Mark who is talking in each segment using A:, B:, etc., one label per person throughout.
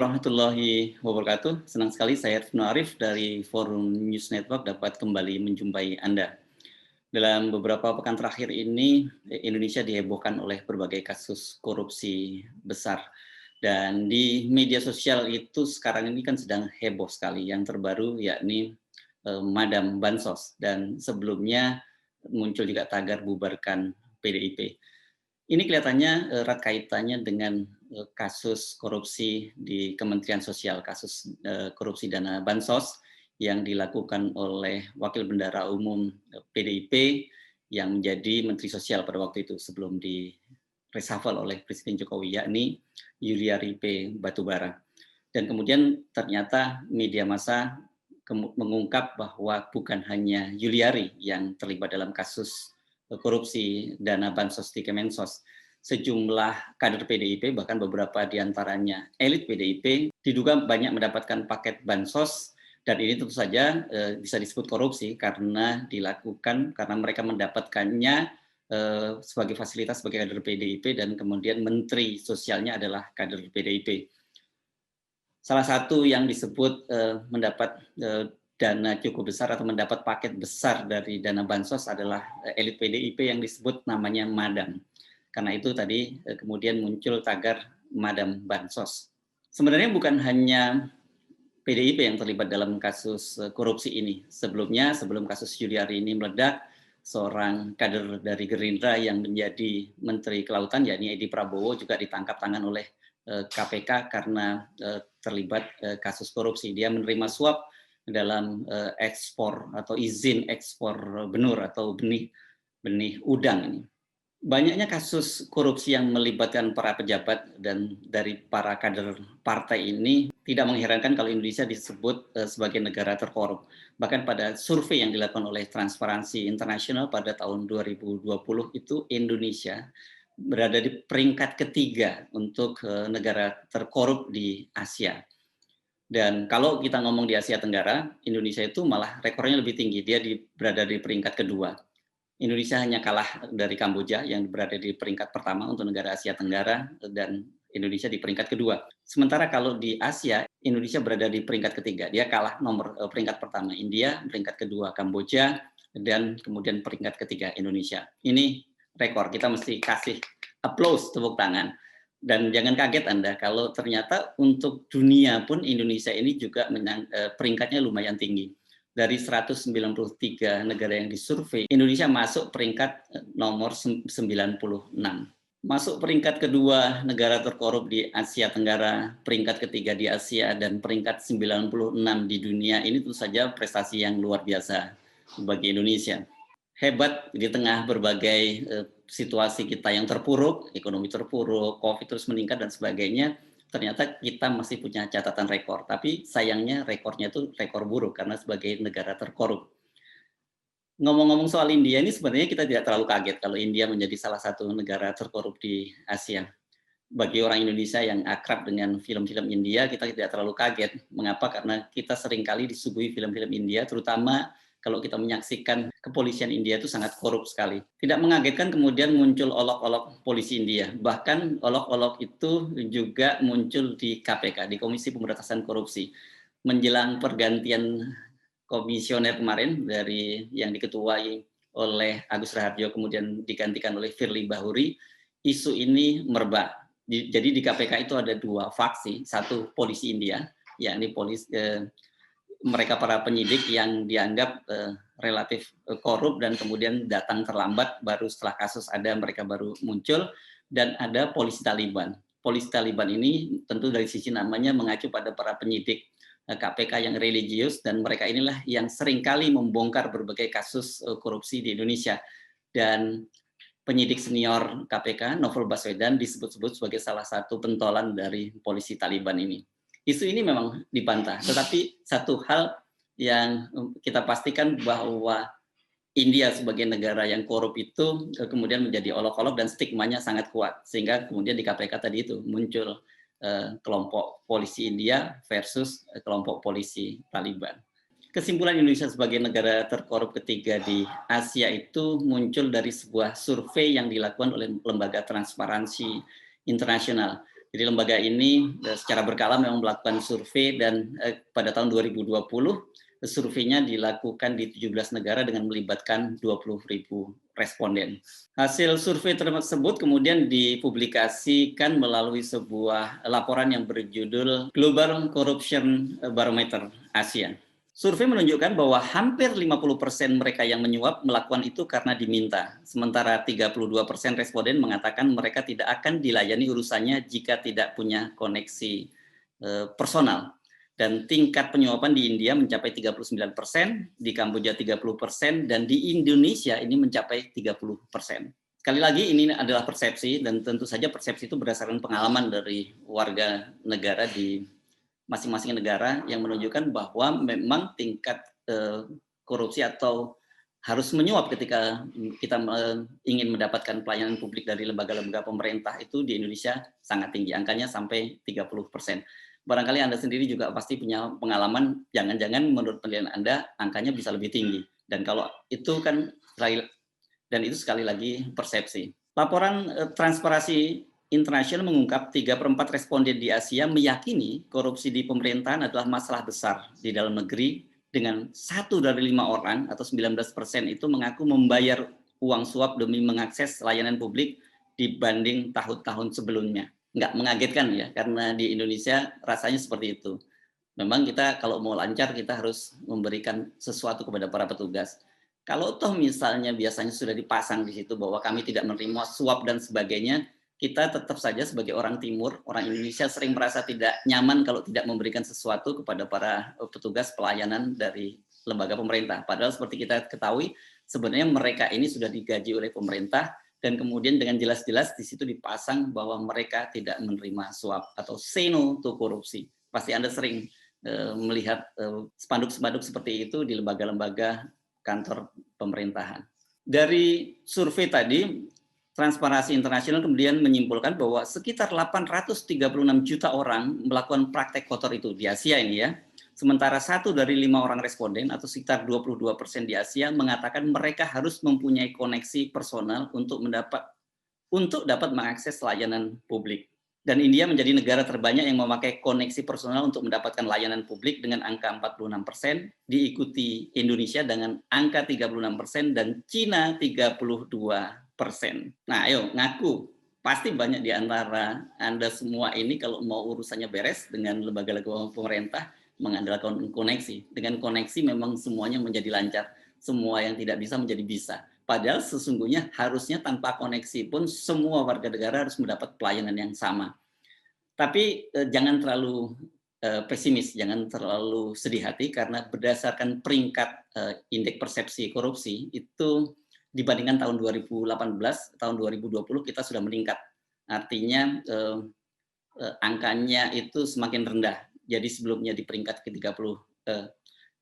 A: warahmatullahi wabarakatuh. Senang sekali saya Irfan Arif dari Forum News Network dapat kembali menjumpai Anda. Dalam beberapa pekan terakhir ini, Indonesia dihebohkan oleh berbagai kasus korupsi besar. Dan di media sosial itu sekarang ini kan sedang heboh sekali. Yang terbaru yakni Madam Bansos. Dan sebelumnya muncul juga tagar bubarkan PDIP. Ini kelihatannya erat kaitannya dengan kasus korupsi di Kementerian Sosial, kasus korupsi dana bansos yang dilakukan oleh Wakil Bendahara Umum PDIP yang menjadi Menteri Sosial pada waktu itu sebelum di reshuffle oleh Presiden Jokowi, yakni Yuliari P. Batubara. Dan kemudian ternyata media massa mengungkap bahwa bukan hanya Yuliari yang terlibat dalam kasus korupsi dana bansos di Kemensos. Sejumlah kader PDIP, bahkan beberapa diantaranya elit PDIP, diduga banyak mendapatkan paket bansos, dan ini tentu saja bisa disebut korupsi karena dilakukan karena mereka mendapatkannya sebagai fasilitas sebagai kader PDIP, dan kemudian menteri sosialnya adalah kader PDIP. Salah satu yang disebut mendapat dana cukup besar atau mendapat paket besar dari dana bansos adalah elit PDIP yang disebut namanya Madam. Karena itu tadi kemudian muncul tagar Madam Bansos. Sebenarnya bukan hanya PDIP yang terlibat dalam kasus korupsi ini. Sebelumnya, sebelum kasus Yuliari ini meledak, seorang kader dari Gerindra yang menjadi Menteri Kelautan, yakni Edi Prabowo, juga ditangkap tangan oleh KPK karena terlibat kasus korupsi. Dia menerima suap dalam ekspor atau izin ekspor benur atau benih udang ini. Banyaknya kasus korupsi yang melibatkan para pejabat dan dari para kader partai ini tidak mengherankan kalau Indonesia disebut sebagai negara terkorup. Bahkan pada survei yang dilakukan oleh Transparansi International pada tahun 2020 itu Indonesia berada di peringkat ketiga untuk negara terkorup di Asia. Dan kalau kita ngomong di Asia Tenggara, Indonesia itu malah rekornya lebih tinggi. Dia berada di peringkat kedua. Indonesia hanya kalah dari Kamboja yang berada di peringkat pertama untuk negara Asia Tenggara, dan Indonesia di peringkat kedua. Sementara kalau di Asia, Indonesia berada di peringkat ketiga. Dia kalah nomor peringkat pertama India, peringkat kedua Kamboja, dan kemudian peringkat ketiga Indonesia. Ini rekor, kita mesti kasih applause, tepuk tangan. Dan jangan kaget Anda kalau ternyata untuk dunia pun Indonesia ini juga peringkatnya lumayan tinggi. Dari 193 negara yang disurvei, Indonesia masuk peringkat nomor 96. Masuk peringkat kedua negara terkorup di Asia Tenggara, peringkat ketiga di Asia, dan peringkat 96 di dunia. Ini tentu saja prestasi yang luar biasa bagi Indonesia. Hebat di tengah berbagai situasi kita yang terpuruk, ekonomi terpuruk, COVID terus meningkat dan sebagainya, ternyata kita masih punya catatan rekor, tapi sayangnya rekornya itu rekor buruk karena sebagai negara terkorup. Ngomong-ngomong soal India ini sebenarnya kita tidak terlalu kaget kalau India menjadi salah satu negara terkorup di Asia. Bagi orang Indonesia yang akrab dengan film-film India, kita tidak terlalu kaget. Mengapa? Karena kita seringkali disuguhi film-film India, terutama kalau kita menyaksikan kepolisian India itu sangat korup sekali. Tidak mengagetkan kemudian muncul olok-olok polisi India. Bahkan olok-olok itu juga muncul di KPK, di Komisi Pemberantasan Korupsi. Menjelang pergantian komisioner kemarin dari yang diketuai oleh Agus Raharjo kemudian digantikan oleh Firly Bahuri, isu ini merebak. Jadi di KPK itu ada dua faksi, satu polisi India, yakni mereka para penyidik yang dianggap relatif korup dan kemudian datang terlambat, baru setelah kasus ada mereka baru muncul, dan ada polisi Taliban. Polisi Taliban ini tentu dari sisi namanya mengacu pada para penyidik KPK yang religius, dan mereka inilah yang seringkali membongkar berbagai kasus korupsi di Indonesia. Dan penyidik senior KPK, Novel Baswedan, disebut-sebut sebagai salah satu pentolan dari polisi Taliban ini. Isu ini memang dibantah, tetapi satu hal yang kita pastikan bahwa India sebagai negara yang korup itu kemudian menjadi olok-olok dan stigmanya sangat kuat, sehingga kemudian di KPK tadi itu muncul kelompok polisi India versus kelompok polisi Taliban. Kesimpulan Indonesia sebagai negara terkorup ketiga di Asia itu muncul dari sebuah survei yang dilakukan oleh lembaga Transparansi Internasional. Jadi lembaga ini secara berkala memang melakukan survei dan pada tahun 2020 surveinya dilakukan di 17 negara dengan melibatkan 20.000 responden. Hasil survei tersebut kemudian dipublikasikan melalui sebuah laporan yang berjudul Global Corruption Barometer Asia. Survei menunjukkan bahwa hampir 50% mereka yang menyuap melakukan itu karena diminta. Sementara 32% responden mengatakan mereka tidak akan dilayani urusannya jika tidak punya koneksi personal. Dan tingkat penyuapan di India mencapai 39%, di Kamboja 30%, dan di Indonesia ini mencapai 30%. Sekali lagi ini adalah persepsi, dan tentu saja persepsi itu berdasarkan pengalaman dari warga negara di masing-masing negara yang menunjukkan bahwa memang tingkat korupsi atau harus menyuap ketika kita ingin mendapatkan pelayanan publik dari lembaga-lembaga pemerintah itu di Indonesia sangat tinggi, angkanya sampai 30%. Barangkali Anda sendiri juga pasti punya pengalaman, jangan-jangan menurut penilaian Anda angkanya bisa lebih tinggi. Dan kalau itu kan, dan itu sekali lagi persepsi. Laporan Transparansi Internasional mengungkap 3/4 responden di Asia meyakini korupsi di pemerintahan adalah masalah besar di dalam negeri, dengan 1 dari 5 orang atau 19% itu mengaku membayar uang suap demi mengakses layanan publik dibanding tahun-tahun sebelumnya. Nggak mengagetkan ya, karena di Indonesia rasanya seperti itu. Memang kita kalau mau lancar kita harus memberikan sesuatu kepada para petugas. Kalau toh misalnya biasanya sudah dipasang di situ bahwa kami tidak menerima suap dan sebagainya, kita tetap saja sebagai orang Timur, orang Indonesia sering merasa tidak nyaman kalau tidak memberikan sesuatu kepada para petugas pelayanan dari lembaga pemerintah. Padahal seperti kita ketahui, sebenarnya mereka ini sudah digaji oleh pemerintah, dan kemudian dengan jelas-jelas di situ dipasang bahwa mereka tidak menerima suap atau say no to korupsi. Pasti Anda sering melihat spanduk-spanduk seperti itu di lembaga-lembaga kantor pemerintahan. Dari survei tadi, Transparansi Internasional kemudian menyimpulkan bahwa sekitar 836 juta orang melakukan praktek kotor itu di Asia ini ya. Sementara 1 dari 5 orang responden atau sekitar 22% di Asia mengatakan mereka harus mempunyai koneksi personal untuk dapat mengakses layanan publik. Dan India menjadi negara terbanyak yang memakai koneksi personal untuk mendapatkan layanan publik dengan angka 46%, diikuti Indonesia dengan angka 36% dan Cina 32%. Nah, ayo ngaku. Pasti banyak di antara Anda semua ini kalau mau urusannya beres dengan lembaga-lembaga pemerintah mengandalkan koneksi. Dengan koneksi memang semuanya menjadi lancar. Semua yang tidak bisa menjadi bisa. Padahal sesungguhnya harusnya tanpa koneksi pun semua warga negara harus mendapat pelayanan yang sama. Tapi jangan terlalu pesimis, jangan terlalu sedih hati karena berdasarkan peringkat indeks persepsi korupsi itu dibandingkan tahun 2018, tahun 2020 kita sudah meningkat. Artinya angkanya itu semakin rendah. Jadi sebelumnya di peringkat ke-30,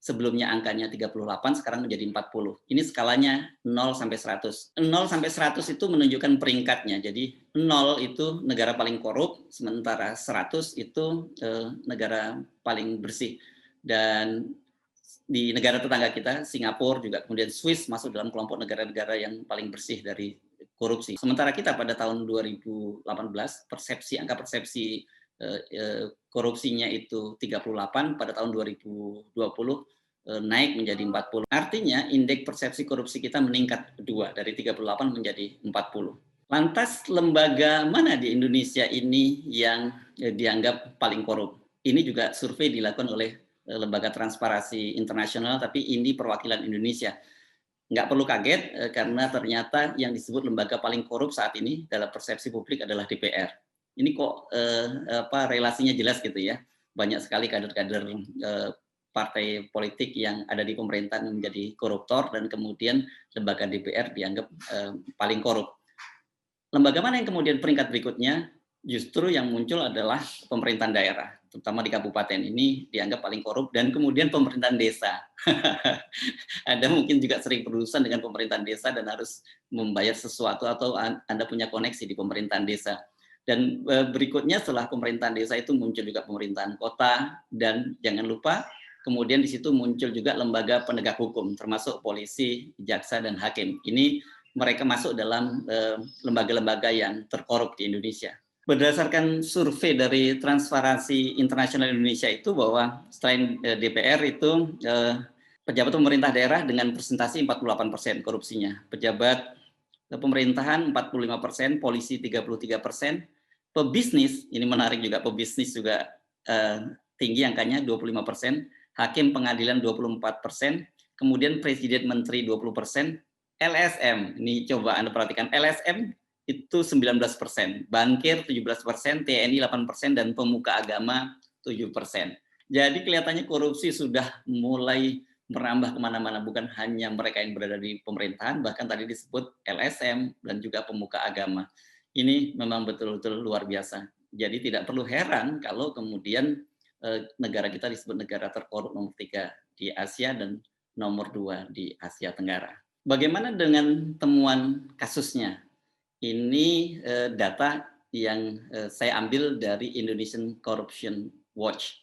A: sebelumnya angkanya 38, sekarang menjadi 40. Ini skalanya 0 sampai 100. 0 sampai 100 itu menunjukkan peringkatnya. Jadi 0 itu negara paling korup, sementara 100 itu negara paling bersih. Dan di negara tetangga kita, Singapura juga kemudian Swiss masuk dalam kelompok negara-negara yang paling bersih dari korupsi. Sementara kita pada tahun 2018 angka persepsi korupsinya itu 38, pada tahun 2020 naik menjadi 40. Artinya indeks persepsi korupsi kita meningkat kedua dari 38 menjadi 40. Lantas lembaga mana di Indonesia ini yang dianggap paling korup? Ini juga survei dilakukan oleh Lembaga Transparansi Internasional, tapi ini perwakilan Indonesia. Nggak perlu kaget karena ternyata yang disebut lembaga paling korup saat ini dalam persepsi publik adalah DPR. Ini kok relasinya jelas gitu ya. Banyak sekali kader-kader partai politik yang ada di pemerintahan menjadi koruptor dan kemudian lembaga DPR dianggap paling korup. Lembaga mana yang kemudian peringkat berikutnya? Justru yang muncul adalah pemerintahan daerah, terutama di kabupaten ini dianggap paling korup, dan kemudian pemerintahan desa. Anda mungkin juga sering berurusan dengan pemerintahan desa dan harus membayar sesuatu atau Anda punya koneksi di pemerintahan desa. Dan berikutnya setelah pemerintahan desa itu muncul juga pemerintahan kota, dan jangan lupa kemudian di situ muncul juga lembaga penegak hukum, termasuk polisi, jaksa, dan hakim. Ini mereka masuk dalam lembaga-lembaga yang terkorup di Indonesia. Berdasarkan survei dari Transparansi Internasional Indonesia itu bahwa selain DPR itu pejabat pemerintah daerah dengan presentasi 48% korupsinya, pejabat pemerintahan 45%, polisi 33%, pebisnis, ini menarik juga, pebisnis juga tinggi angkanya 25%, hakim pengadilan 24%, kemudian presiden menteri 20%, LSM, ini coba Anda perhatikan, LSM itu 19%, bankir 17%, TNI 8%, dan pemuka agama 7%. Jadi kelihatannya korupsi sudah mulai merambah kemana-mana, bukan hanya mereka yang berada di pemerintahan, bahkan tadi disebut LSM dan juga pemuka agama. Ini memang betul-betul luar biasa. Jadi tidak perlu heran kalau kemudian negara kita disebut negara terkorup nomor 3 di Asia dan nomor 2 di Asia Tenggara. Bagaimana dengan temuan kasusnya? Ini data yang saya ambil dari Indonesian Corruption Watch.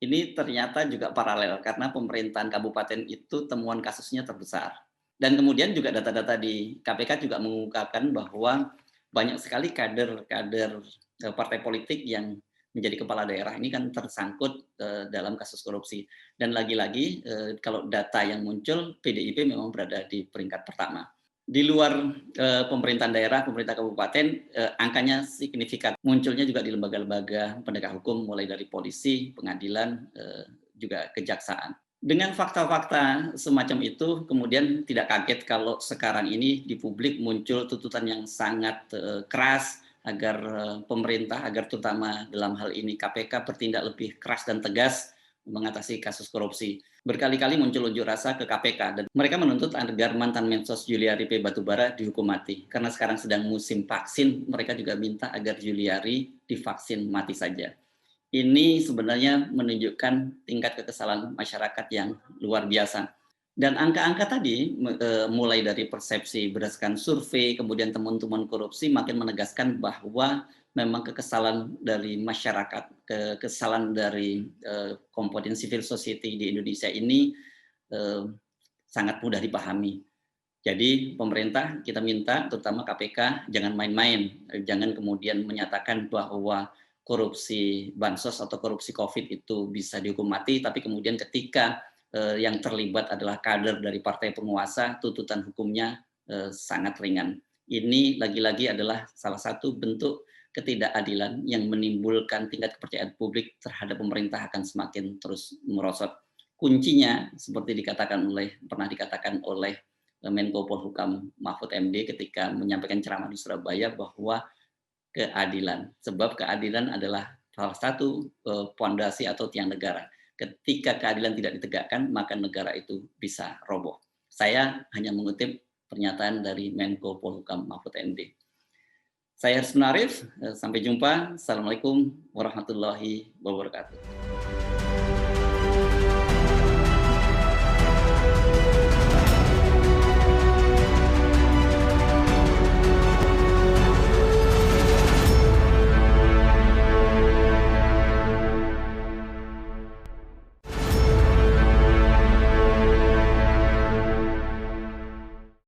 A: Ini ternyata juga paralel karena pemerintahan kabupaten itu temuan kasusnya terbesar. Dan kemudian juga data-data di KPK juga mengungkapkan bahwa banyak sekali kader-kader partai politik yang menjadi kepala daerah ini kan tersangkut dalam kasus korupsi. Dan lagi-lagi kalau data yang muncul, PDIP memang berada di peringkat pertama. Di luar pemerintahan daerah, pemerintah kabupaten, angkanya signifikan. Munculnya juga di lembaga-lembaga penegak hukum, mulai dari polisi, pengadilan, juga kejaksaan. Dengan fakta-fakta semacam itu, kemudian tidak kaget kalau sekarang ini di publik muncul tuntutan yang sangat keras agar pemerintah, agar terutama dalam hal ini KPK bertindak lebih keras dan tegas mengatasi kasus korupsi. Berkali-kali muncul unjuk rasa ke KPK dan mereka menuntut agar mantan Mensos Juliari P. Batubara dihukum mati. Karena sekarang sedang musim vaksin, mereka juga minta agar Juliari divaksin mati saja. Ini sebenarnya menunjukkan tingkat kekesalan masyarakat yang luar biasa. Dan angka-angka tadi mulai dari persepsi berdasarkan survei, kemudian temuan-temuan korupsi makin menegaskan bahwa memang kekesalan dari masyarakat, kekesalan dari komponen civil society di Indonesia ini sangat mudah dipahami. Jadi pemerintah kita minta, terutama KPK, jangan main-main, jangan kemudian menyatakan bahwa korupsi bansos atau korupsi COVID itu bisa dihukum mati, tapi kemudian ketika yang terlibat adalah kader dari partai penguasa, tuntutan hukumnya sangat ringan. Ini lagi-lagi adalah salah satu bentuk ketidakadilan yang menimbulkan tingkat kepercayaan publik terhadap pemerintah akan semakin terus merosot. Kuncinya seperti pernah dikatakan oleh Menko Polhukam Mahfud MD ketika menyampaikan ceramah di Surabaya bahwa keadilan, sebab keadilan adalah salah satu pondasi atau tiang negara. Ketika keadilan tidak ditegakkan, maka negara itu bisa roboh. Saya hanya mengutip pernyataan dari Menko Polhukam Mahfud MD. Saya Arsman Arif, sampai jumpa. Assalamualaikum warahmatullahi wabarakatuh.